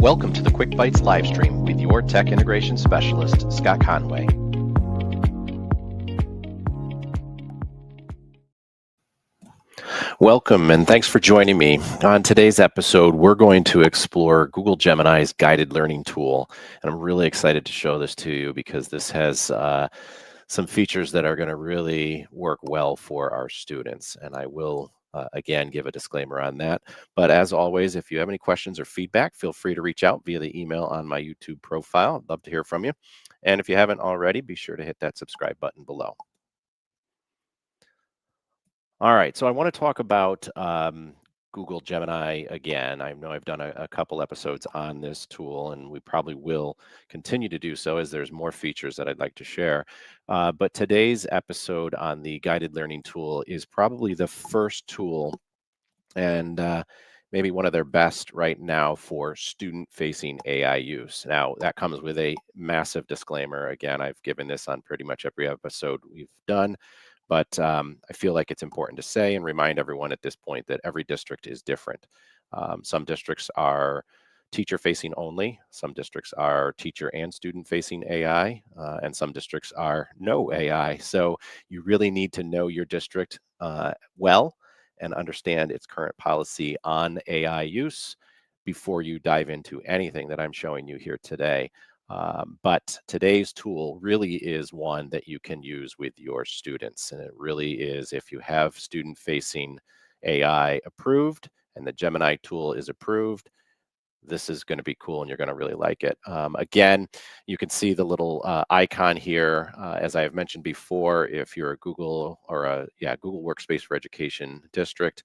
Welcome to the Quick Bytes live stream with your tech integration specialist, Scott Conway. Welcome and thanks for joining me. On today's episode, we're going to explore Google Gemini's guided learning tool. And I'm really excited to show this to you because this has some features that are going to really work well for our students. And I will again, give a disclaimer on that. But as always, if you have any questions or feedback, feel free to reach out via the email on my YouTube profile. I'd love to hear from you. And if you haven't already, be sure to hit that subscribe button below. All right, so I want to talk about Google Gemini again. I know I've done a couple episodes on this tool, and we probably will continue to do so as there's more features that I'd like to share. But today's episode on the guided learning tool is probably the first tool and maybe one of their best right now for student-facing AI use. Now, that comes with a massive disclaimer. Again, I've given this on pretty much every episode we've done. But I feel like it's important to say and remind everyone at this point that every district is different. Some districts are teacher-facing only. Some districts are teacher and student-facing AI, and some districts are no AI. So you really need to know your district well and understand its current policy on AI use before you dive into anything that I'm showing you here today. But today's tool really is one that you can use with your students. And it really is, if you have student-facing AI approved and the Gemini tool is approved, this is going to be cool and you're going to really like it. Again, you can see the little icon here. As I have mentioned before, if you're a Google or a Google Workspace for Education district,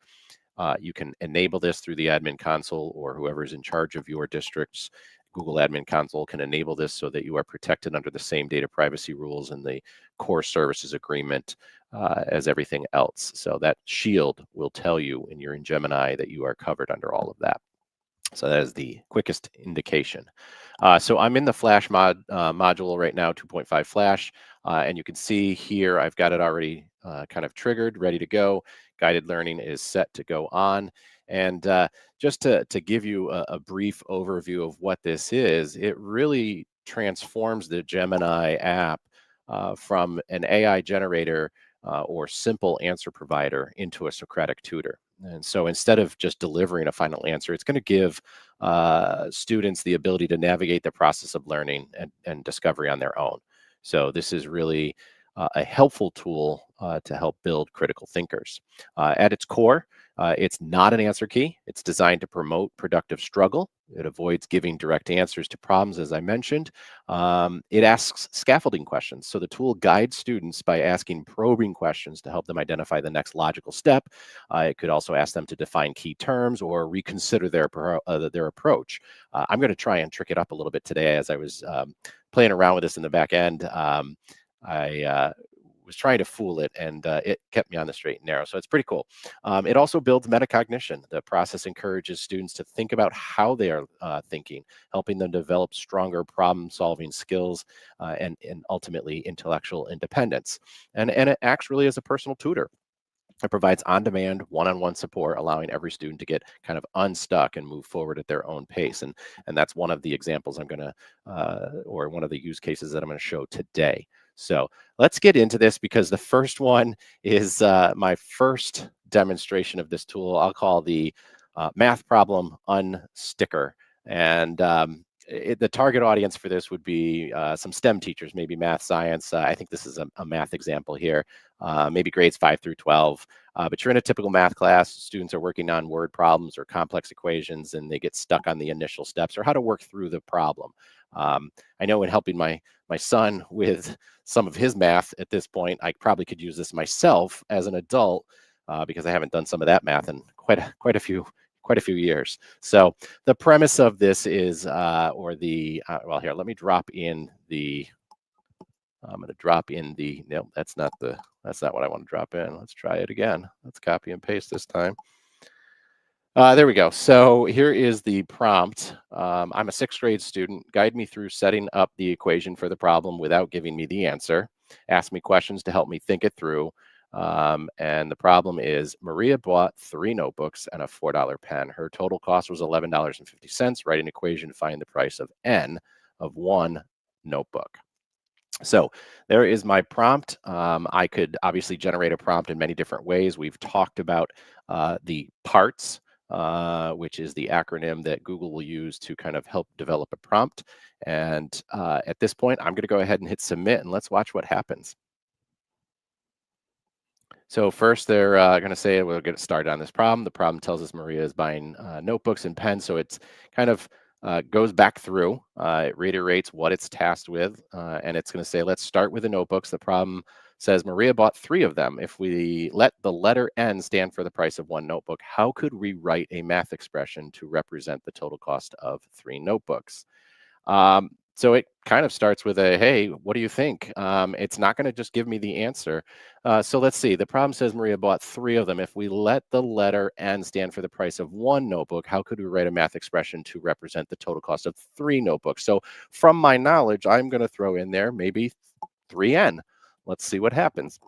you can enable this through the admin console, or whoever's in charge of your district's Google Admin Console can enable this so that you are protected under the same data privacy rules and the core services agreement as everything else. So that shield will tell you when you're in Gemini that you are covered under all of that. So that is the quickest indication. So I'm in the Flash module right now, 2.5 Flash, and you can see here I've got it already kind of triggered, ready to go. Guided learning is set to go on. And just to give you a brief overview of what this is, it really transforms the Gemini app from an AI generator or simple answer provider into a Socratic tutor. And so instead of just delivering a final answer, it's going to give students the ability to navigate the process of learning and discovery on their own. So this is really a helpful tool to help build critical thinkers. At its core, it's not an answer key. It's designed to promote productive struggle. It avoids giving direct answers to problems, as I mentioned. It asks scaffolding questions. So the tool guides students by asking probing questions to help them identify the next logical step. It could also ask them to define key terms or reconsider their approach. I'm going to try and trick it up a little bit today. As I was playing around with this in the back end, I was trying to fool it, and it kept me on the straight and narrow. So it's pretty cool. It also builds metacognition. The process encourages students to think about how they are thinking, helping them develop stronger problem-solving skills and ultimately intellectual independence. And it acts really as a personal tutor. It provides on-demand, one-on-one support, allowing every student to get kind of unstuck and move forward at their own pace. And that's one of the examples I'm going to, or one of the use cases that I'm going to show today. So let's get into this, because the first one is my first demonstration of this tool. I'll call the math problem unsticker. And the target audience for this would be some STEM teachers, maybe math, science. I think this is a math example here, maybe grades 5 through 12. But you're in a typical math class. Students are working on word problems or complex equations, and they get stuck on the initial steps or how to work through the problem. I know in helping my son with some of his math at this point, I probably could use this myself as an adult because I haven't done some of that math in quite a few years. So the premise of this is, well, here, let me drop in the, I'm going to drop in the, no, that's not what I want to drop in. Let's try it again. Let's copy and paste this time. There we go. So here is the prompt. I'm a 6th grade student. Guide me through setting up the equation for the problem without giving me the answer. Ask me questions to help me think it through. And the problem is Maria bought three notebooks and a $4 pen. Her total cost was $11.50. Write an equation to find the price of n of one notebook. So there is my prompt. I could obviously generate a prompt in many different ways. We've talked about the parts, which is the acronym that Google will use to kind of help develop a prompt. And at this point, I'm going to go ahead and hit submit, and let's watch what happens. So first, they're going to say we'll get started on this problem. The problem tells us Maria is buying notebooks and pens, so it's kind of goes back through. It reiterates what it's tasked with, and it's going to say, let's start with the notebooks. The problem says Maria bought three of them. If we let the letter N stand for the price of one notebook, how could we write a math expression to represent the total cost of three notebooks? So it kind of starts with a, hey, what do you think? It's not going to just give me the answer. So let's see. The problem says Maria bought three of them. If we let the letter N stand for the price of one notebook, how could we write a math expression to represent the total cost of three notebooks? So from my knowledge, I'm going to throw in there maybe 3N. Let's see what happens.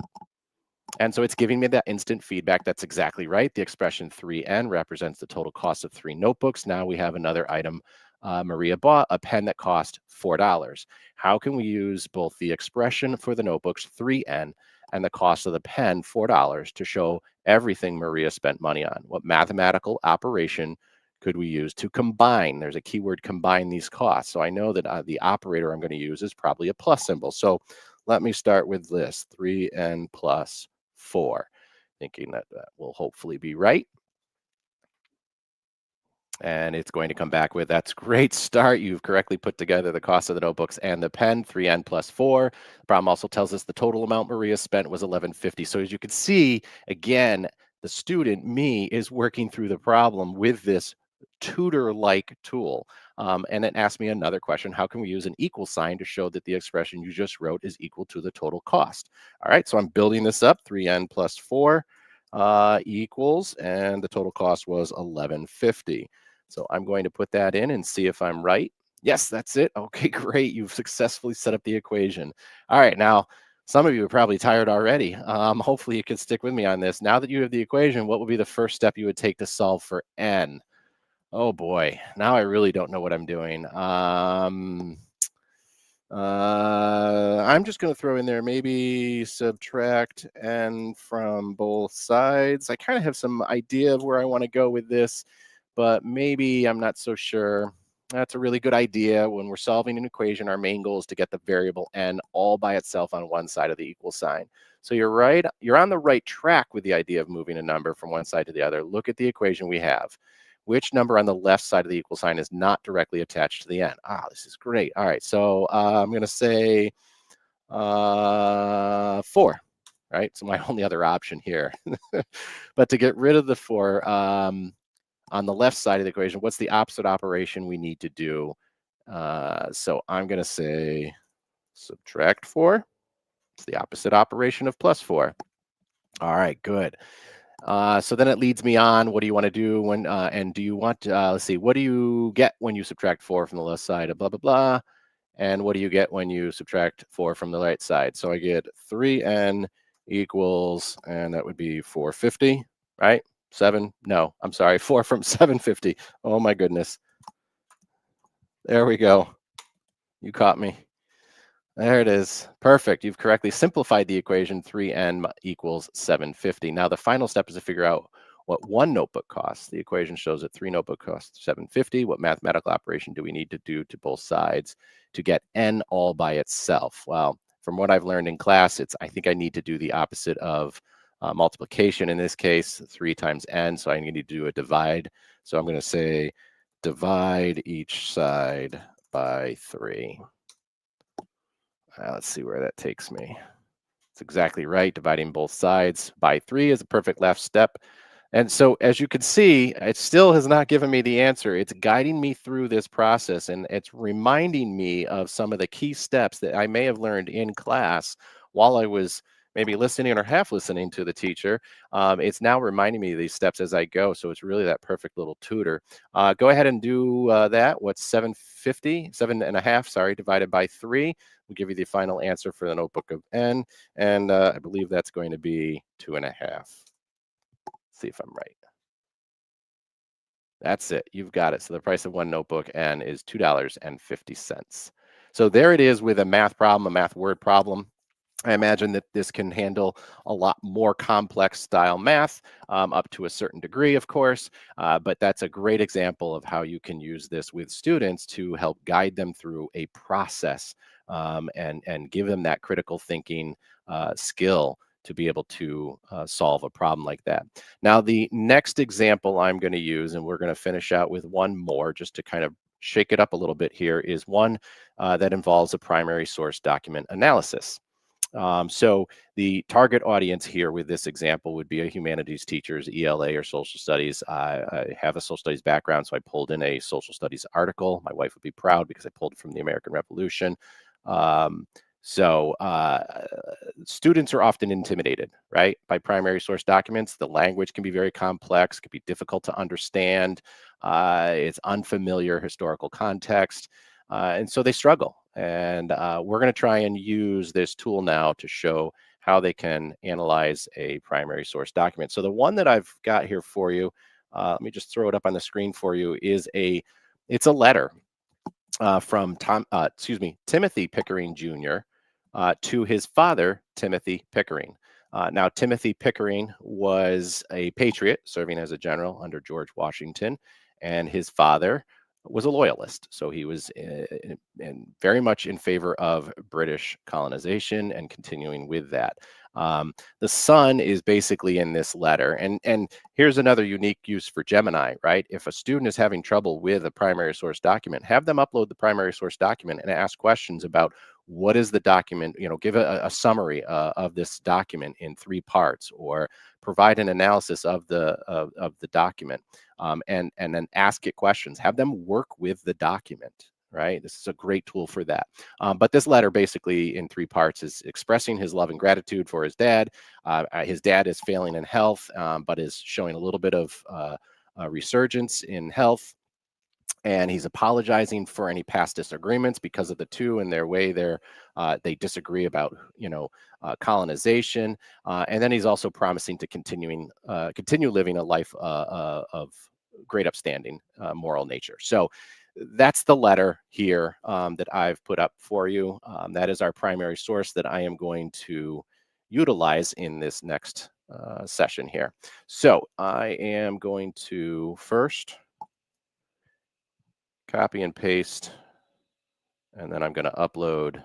And so it's giving me that instant feedback. That's exactly right. The expression 3N represents the total cost of three notebooks. Now we have another item. Maria bought a pen that cost $4. How can we use both the expression for the notebooks 3N and the cost of the pen $4 to show everything Maria spent money on? What mathematical operation could we use to combine? There's a keyword, combine these costs. So I know that the operator I'm going to use is probably a plus symbol. So let me start with this 3N plus 4, thinking that that will hopefully be right. And it's going to come back with, that's great start. You've correctly put together the cost of the notebooks and the pen, 3N plus 4. The problem also tells us the total amount Maria spent was $11.50. So as you can see, again, the student, me, is working through the problem with this tutor-like tool. And it asked me another question. How can we use an equal sign to show that the expression you just wrote is equal to the total cost? All right, so I'm building this up, 3N plus 4 equals, and the total cost was $11.50. So I'm going to put that in and see if I'm right. Yes, that's it. Okay, great. You've successfully set up the equation. All right, now some of you are probably tired already. Hopefully you can stick with me on this. Now that you have the equation, what would be the first step you would take to solve for n? Oh boy, now I really don't know what I'm doing. I'm just going to throw in there maybe subtract n from both sides. I kind of have some idea of where I want to go with this, but maybe I'm not so sure. That's a really good idea. When we're solving an equation, our main goal is to get the variable n all by itself on one side of the equal sign. So you're right. You're on the right track with the idea of moving a number from one side to the other. Look at the equation we have. Which number on the left side of the equal sign is not directly attached to the n? Ah, this is great. All right, so I'm going to say 4, right? So my only other option here. But to get rid of the 4, on the left side of the equation, what's the opposite operation we need to do? So I'm going to say subtract 4. It's the opposite operation of plus 4. All right, good. So then it leads me on. What do you want to do when, and do you want, let's see, what do you get when you subtract 4 from the left side of blah, blah, blah? And what do you get when you subtract 4 from the right side? So I get 3n equals, and that would be 450, right? 7, no, I'm sorry, 4 from 750. Oh my goodness. There we go. You caught me. There it is. Perfect. You've correctly simplified the equation. 3n equals 750. Now the final step is to figure out what one notebook costs. The equation shows that three notebook costs 750. What mathematical operation do we need to do to both sides to get n all by itself? Well, from what I've learned in class, I think I need to do the opposite of multiplication. In this case, 3 times n. So I need to do a divide. So I'm going to say divide each side by 3. Let's see where that takes me. It's exactly right. Dividing both sides by 3 is a perfect left step. And so as you can see, it still has not given me the answer. It's guiding me through this process, and it's reminding me of some of the key steps that I may have learned in class while I was maybe listening or half listening to the teacher, it's now reminding me of these steps as I go. So it's really that perfect little tutor. Go ahead and do that. What's 750, 7.5, sorry, divided by 3? We'll give you the final answer for the notebook of N. And I believe that's going to be 2.5. See if I'm right. That's it. You've got it. So the price of one notebook N is $2.50. So there it is with a math problem, a math word problem. I imagine that this can handle a lot more complex style math, up to a certain degree, of course. But that's a great example of how you can use this with students to help guide them through a process, and give them that critical thinking skill to be able to solve a problem like that. Now, the next example I'm going to use, and we're going to finish out with one more just to kind of shake it up a little bit here, is one that involves a primary source document analysis. So the target audience here with this example would be a humanities teachers, ELA or social studies. I have a social studies background, so I pulled in a social studies article. My wife would be proud because I pulled it from the American Revolution. Um, so students are often intimidated, right, by primary source documents. The language can be very complex, can be difficult to understand. It's unfamiliar historical context. And so they struggle. And we're going to try and use this tool now to show how they can analyze a primary source document. So the one that I've got here for you, let me just throw it up on the screen for you, it's a letter from Timothy Pickering Jr. To his father, Timothy Pickering. Now, Timothy Pickering was a patriot serving as a general under George Washington, and his father was a loyalist. So he was very much in favor of British colonization and continuing with that. The son is basically in this letter, and here's another unique use for Gemini, right? If a student is having trouble with a primary source document, have them upload the primary source document and ask questions about what is the document, give a summary of this document in 3 parts, or provide an analysis of the document, and then ask it questions. Have them work with the document. Right. This is a great tool for that. But this letter, basically in 3 parts, is expressing his love and gratitude for his dad. His dad is failing in health, but is showing a little bit of resurgence in health, and he's apologizing for any past disagreements because of the two and their way they disagree about colonization, and then he's also promising to continue living a life of great upstanding moral nature. So that's the letter here, that I've put up for you. That is our primary source that I am going to utilize in this next session here. So I am going to first copy and paste, and then I'm going to upload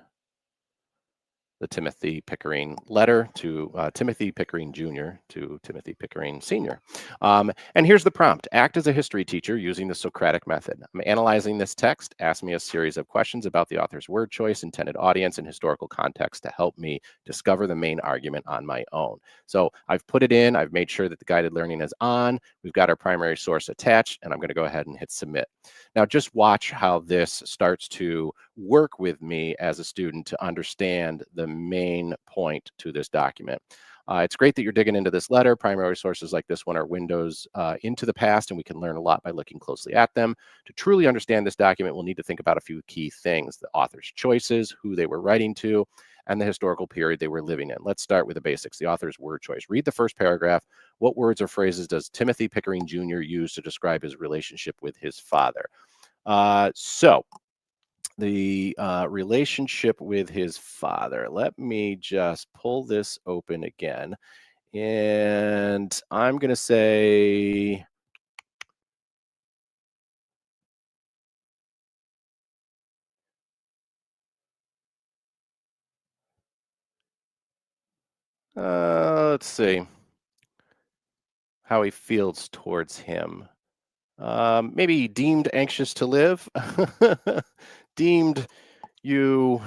the Timothy Pickering letter to Timothy Pickering Jr. to Timothy Pickering Sr. And here's the prompt. Act as a history teacher using the Socratic method. I'm analyzing this text. Ask me a series of questions about the author's word choice, intended audience, and historical context to help me discover the main argument on my own. So I've put it in. I've made sure that the guided learning is on. We've got our primary source attached, and I'm going to go ahead and hit submit. Now just watch how this starts to work with me as a student to understand the main point to this document. It's great that you're digging into this letter. Primary sources like this one are windows into the past, and we can learn a lot by looking closely at them. To truly understand this document, we'll need to think about a few key things: the author's choices, who they were writing to, and the historical period they were living in. Let's start with the basics. The author's word choice. Read the first paragraph. What words or phrases does Timothy Pickering Jr. use to describe his relationship with his father? So the relationship with his father. Let me just pull this open again. And I'm going to say, let's see how he feels towards him. Maybe deemed anxious to live. Deemed you,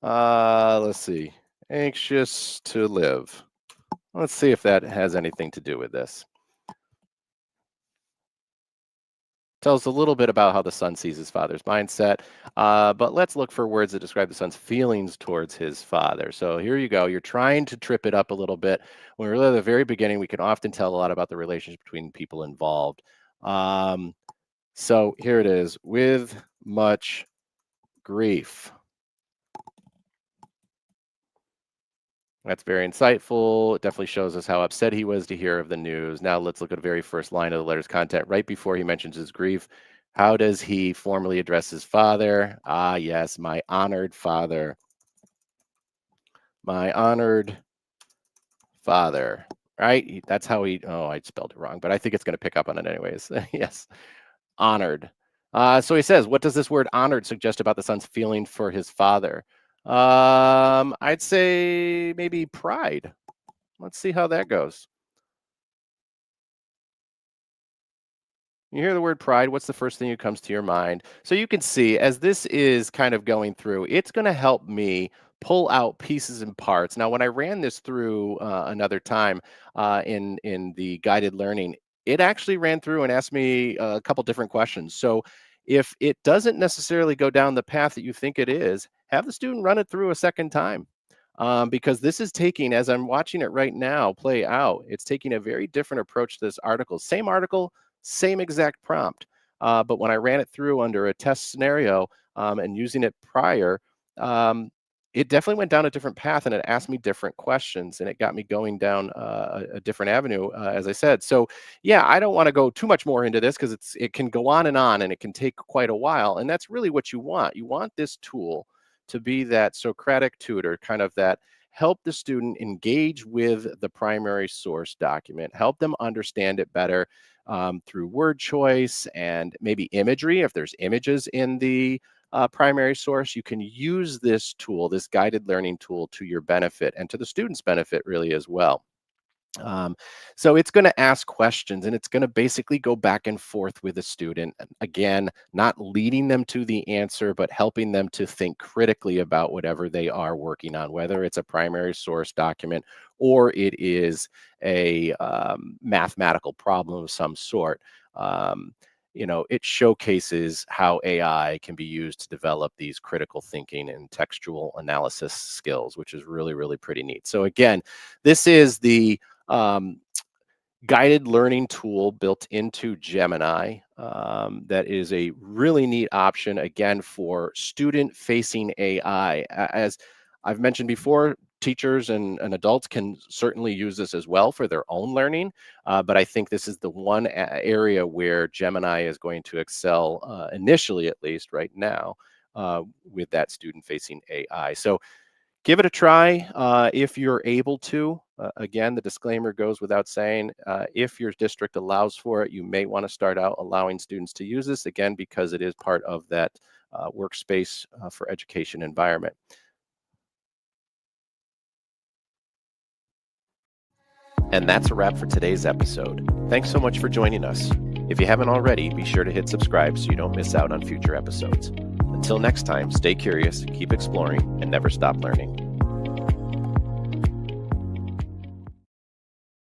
let's see, anxious to live. Let's see if that has anything to do with this. Tells a little bit about how the son sees his father's mindset. But let's look for words that describe the son's feelings towards his father. So here you go. You're trying to trip it up a little bit. When we're really at the very beginning, we can often tell a lot about the relationship between people involved. Um, so here it is. With much grief. That's very insightful. It definitely shows us how upset he was to hear of the news. Now let's look at the very first line of the letter's content. Right before he mentions his grief, how does he formally address his father? Ah, yes, my honored father. My honored father. Right? That's how he, oh, I spelled it wrong, but I think it's going to pick up on it anyways. Yes, honored. So he says, what does this word honored suggest about the son's feeling for his father? I'd say maybe pride. Let's see how that goes. You hear the word pride, what's the first thing that comes to your mind? So you can see as this is kind of going through, it's going to help me pull out pieces and parts. Now, when I ran this through another time in the guided learning, it actually ran through and asked me a couple different questions. So if it doesn't necessarily go down the path that you think it is, have the student run it through a second time. Because this is taking, as I'm watching it right now play out, it's taking a very different approach to this article, same exact prompt. But when I ran it through under a test scenario and using it prior, um, it definitely went down a different path and it asked me different questions and it got me going down a different avenue, as I said. So, yeah, I don't want to go too much more into this because it can go on and it can take quite a while. And that's really what you want. You want this tool to be that Socratic tutor, kind of that help the student engage with the primary source document, help them understand it better through word choice and maybe imagery. If there's images in the primary source, you can use this tool, this guided learning tool, to your benefit and to the student's benefit really as well. Um, so it's going to ask questions and it's going to basically go back and forth with the student. Again, not leading them to the answer, but helping them to think critically about whatever they are working on, whether it's a primary source document or it is a mathematical problem of some sort. Um, it showcases how AI can be used to develop these critical thinking and textual analysis skills, which is really, really pretty neat. So again, this is the um, guided learning tool built into Gemini. That is a really neat option, again, for student-facing AI. As I've mentioned before, teachers and adults can certainly use this as well for their own learning, but I think this is the one area where Gemini is going to excel, initially at least right now, with that student-facing AI. So give it a try if you're able to. Again, the disclaimer goes without saying, if your district allows for it, you may want to start out allowing students to use this, again, because it is part of that workspace for education environment. And that's a wrap for today's episode. Thanks so much for joining us. If you haven't already, be sure to hit subscribe so you don't miss out on future episodes. Until next time, stay curious, keep exploring, and never stop learning.